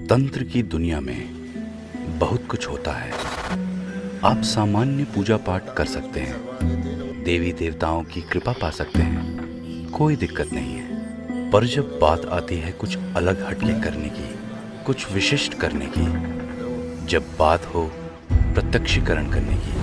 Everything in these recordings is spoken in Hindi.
तंत्र की दुनिया में बहुत कुछ होता है। आप सामान्य पूजा पाठ कर सकते हैं, देवी देवताओं की कृपा पा सकते हैं, कोई दिक्कत नहीं है। पर जब बात आती है कुछ अलग हटके करने की, कुछ विशिष्ट करने की, जब बात हो प्रत्यक्षीकरण करने की,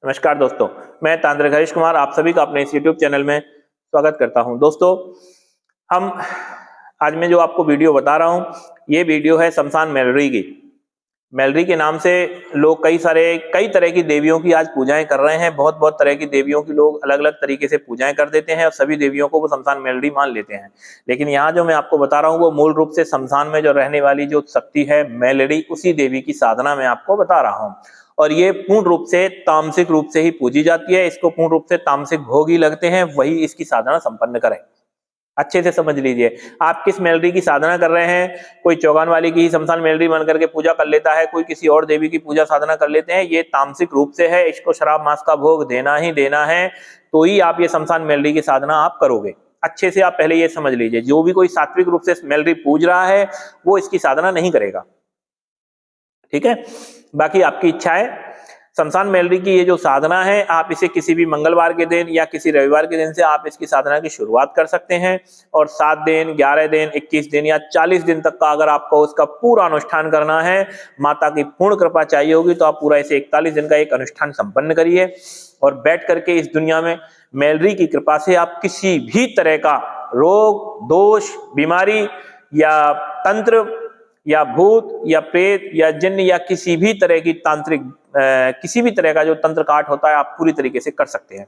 नमस्कार दोस्तों, मैं तांत्रिक हरीश कुमार आप सभी का अपने इस YouTube चैनल में स्वागत करता हूं। दोस्तों, हम आज मैं जो आपको वीडियो बता रहा हूं, ये वीडियो है शमशान मेलरी की। मेलरी के नाम से लोग कई तरह की देवियों की आज पूजाएं कर रहे हैं। बहुत तरह की देवियों की लोग अलग अलग तरीके से पूजाएं कर देते हैं और सभी देवियों को वो शमशान मेलरी मान लेते हैं। लेकिन यहाँ जो मैं आपको बता रहा हूँ वो मूल रूप से शमशान में जो रहने वाली जो शक्ति है मेलरी, उसी देवी की साधना मैं आपको बता रहा हूँ। और ये पूर्ण रूप से तामसिक रूप से ही पूजी जाती है। इसको पूर्ण रूप से तामसिक भोग ही लगते हैं, वही इसकी साधना संपन्न करें। अच्छे से समझ लीजिए, आप किस मेलरी की साधना कर रहे हैं। कोई चौगान वाली की ही शमशान मेलरी बन करके पूजा कर लेता है, कोई किसी और देवी की पूजा साधना कर लेते हैं। ये तामसिक रूप से है, इसको शराब मांस का भोग देना ही देना है, तो ही आप ये शमशान मेलरी की साधना आप करोगे। अच्छे से आप पहले ये समझ लीजिए, जो भी कोई सात्विक रूप से मेलरी पूज रहा है वो इसकी साधना नहीं करेगा। ठीक है, बाकी आपकी इच्छा है। शमशान मेलरी की ये जो साधना है, आप इसे किसी भी मंगलवार के दिन या किसी रविवार के दिन से आप इसकी साधना की शुरुआत कर सकते हैं। और 7 दिन, 11 दिन, 21 दिन या 40 दिन तक का अगर आपको उसका पूरा अनुष्ठान करना है, माता की पूर्ण कृपा चाहिए होगी, तो आप पूरा इसे 41 दिन का एक अनुष्ठान संपन्न करिए। और बैठ करके इस दुनिया में मेलरी की कृपा से आप किसी भी तरह का रोग, दोष, बीमारी या तंत्र या भूत या प्रेत या जिन्न या किसी भी तरह की किसी भी तरह का जो तंत्र काट होता है, आप पूरी तरीके से कर सकते हैं।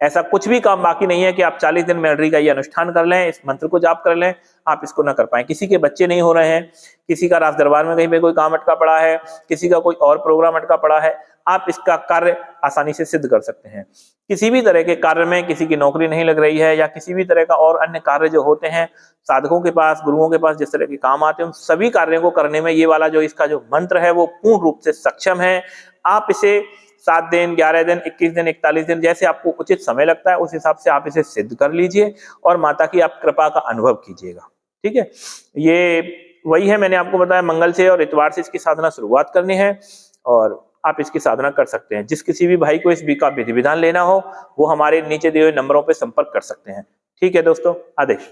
ऐसा कुछ भी काम बाकी नहीं है कि आप 40 दिन मेलरी का ये अनुष्ठान कर लें, इस मंत्र को जाप कर लें, आप इसको ना कर पाए। किसी के बच्चे नहीं हो रहे हैं, किसी का राज दरबार में कहीं पे कोई काम अटका पड़ा है, किसी का कोई और प्रोग्राम अटका पड़ा है, आप इसका कार्य आसानी से सिद्ध कर सकते हैं। किसी भी तरह के कार्य में किसी की नौकरी नहीं लग रही है या किसी भी तरह का और अन्य कार्य जो होते हैं साधकों के पास, गुरुओं के पास, जिस तरह के काम आते हैं, उन सभी कार्यों को करने में ये वाला जो इसका जो मंत्र है वो पूर्ण रूप से सक्षम है। आप इसे 7 दिन, 11 दिन, 21 दिन, 41 दिन, जैसे आपको उचित समय लगता है उस हिसाब से आप इसे सिद्ध कर लीजिए और माता की आप कृपा का अनुभव कीजिएगा। ठीक है, ये वही है, मैंने आपको बताया मंगल से और इतवार से इसकी साधना शुरुआत करनी है और आप इसकी साधना कर सकते हैं। जिस किसी भी भाई को इस का विधि विधान लेना हो वो हमारे नीचे दिए हुए नंबरों पर संपर्क कर सकते हैं। ठीक है दोस्तों, आदेश।